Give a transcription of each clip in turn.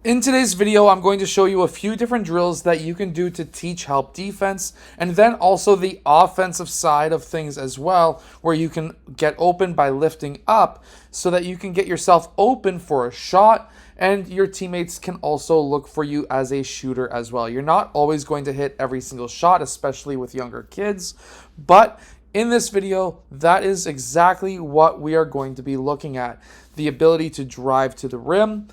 In today's video, I'm going to show you a few different drills that you can do to teach help defense, and then also the offensive side of things as well, where you can get open by lifting up so that you can get yourself open for a shot, and your teammates can also look for you as a shooter as well. You're not always going to hit every single shot, especially with younger kids, but in this video, that is exactly what we are going to be looking at. The ability to drive to the rim,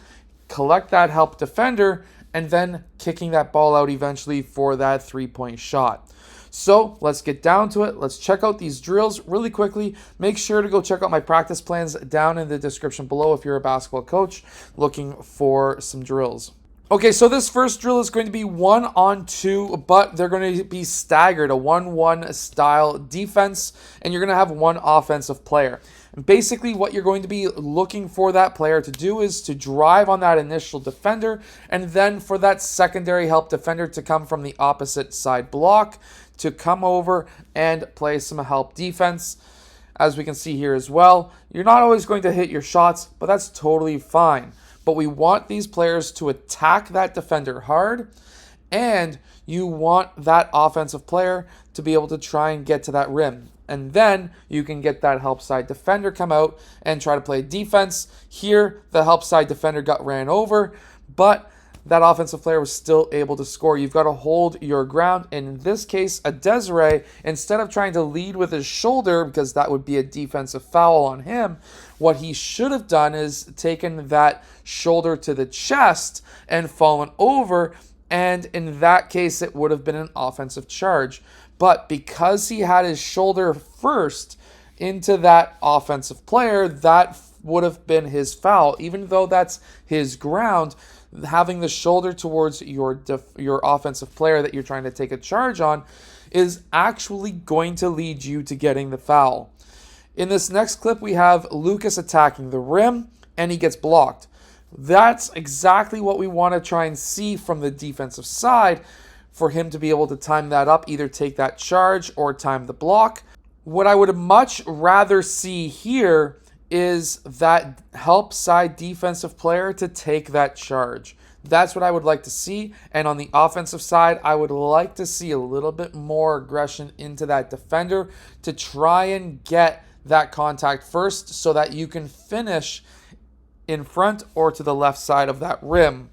collect that help defender, and then kicking that ball out eventually for that three-point shot. So let's get down to it. Let's check out these drills really quickly. Make sure to go check out my practice plans down in the description below if you're a basketball coach looking for some drills. Okay, so this first drill is going to be 1-on-2, but they're going to be staggered, a 1-1 style defense, and you're going to have one offensive player. And basically what you're going to be looking for that player to do is to drive on that initial defender, and then for that secondary help defender to come from the opposite side block to come over and play some help defense. As we can see here as well, you're not always going to hit your shots, but that's totally fine. But we want these players to attack that defender hard, and you want that offensive player to be able to try and get to that rim. And then you can get that help side defender come out and try to play defense. Here, the help side defender got ran over, but that offensive player was still able to score. You've got to hold your ground. In this case, a Desiree, instead of trying to lead with his shoulder, because that would be a defensive foul on him, what he should have done is taken that shoulder to the chest and fallen over, and in that case, it would have been an offensive charge. But because he had his shoulder first into that offensive player, that would have been his foul. Even though that's his ground, having the shoulder towards your offensive player that you're trying to take a charge on is actually going to lead you to getting the foul. In this next clip, we have Lucas attacking the rim, and he gets blocked. That's exactly what we want to try and see from the defensive side, for him to be able to time that up, either take that charge or time the block. What I would much rather see here is that help side defensive player to take that charge. That's what I would like to see. And on the offensive side, I would like to see a little bit more aggression into that defender to try and get that contact first so that you can finish in front or to the left side of that rim.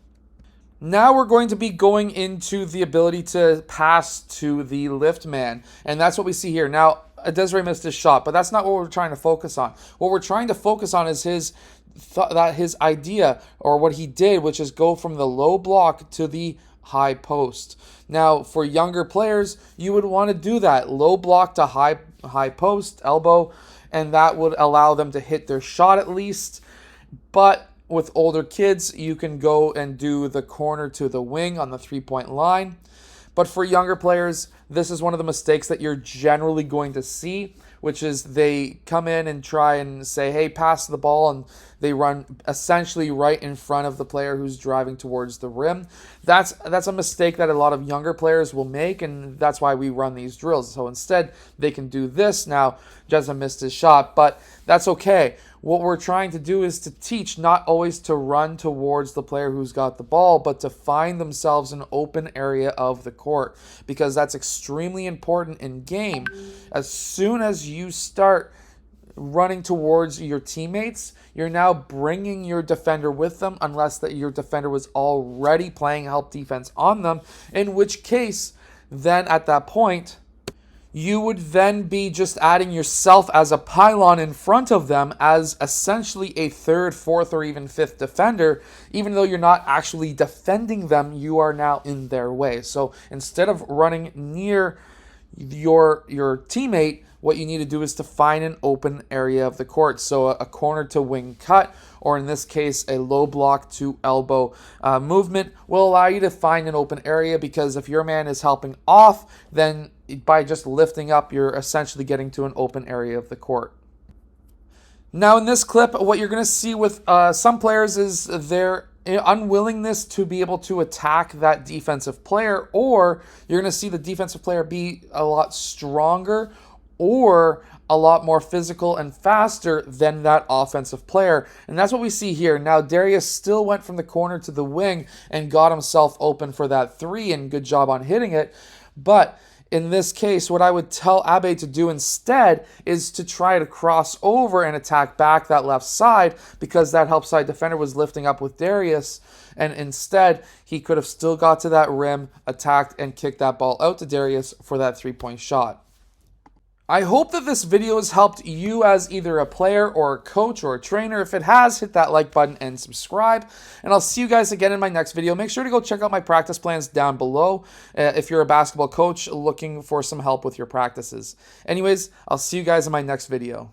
Now we're going to be going into the ability to pass to the lift man, and that's what we see here. Now, Desiree missed his shot, but that's not what we're trying to focus on. What we're trying to focus on is his idea, or what he did, which is go from the low block to the high post. Now, for younger players, you would want to do that low block to high post, elbow, and that would allow them to hit their shot at least. But with older kids, you can go and do the corner to the wing on the three-point line. But for younger players, this is one of the mistakes that you're generally going to see, which is they come in and try and say, hey, pass the ball, and they run essentially right in front of the player who's driving towards the rim. That's a mistake that a lot of younger players will make, and that's why we run these drills. So instead, they can do this. Now, Jezza missed his shot, but that's okay. What we're trying to do is to teach not always to run towards the player who's got the ball, but to find themselves an open area of the court, because that's extremely important in game. As soon as you start running towards your teammates, you're now bringing your defender with them, unless that your defender was already playing help defense on them, in which case, then at that point, you would then be just adding yourself as a pylon in front of them as essentially a third, fourth, or even fifth defender. Even though you're not actually defending them, you are now in their way. So instead of running near your teammate, what you need to do is to find an open area of the court. So a corner to wing cut, or in this case, a low block to elbow movement will allow you to find an open area, because if your man is helping off, then by just lifting up, you're essentially getting to an open area of the court. Now in this clip, what you're going to see with some players is their unwillingness to be able to attack that defensive player, or you're going to see the defensive player be a lot stronger or a lot more physical and faster than that offensive player. And that's what we see here. Now, Darius still went from the corner to the wing and got himself open for that three, and good job on hitting it. But in this case, what I would tell Abe to do instead is to try to cross over and attack back that left side, because that help side defender was lifting up with Darius, and instead he could have still got to that rim, attacked, and kicked that ball out to Darius for that three-point shot. I hope that this video has helped you as either a player or a coach or a trainer. If it has, hit that like button and subscribe. And I'll see you guys again in my next video. Make sure to go check out my practice plans down below if you're a basketball coach looking for some help with your practices. Anyways, I'll see you guys in my next video.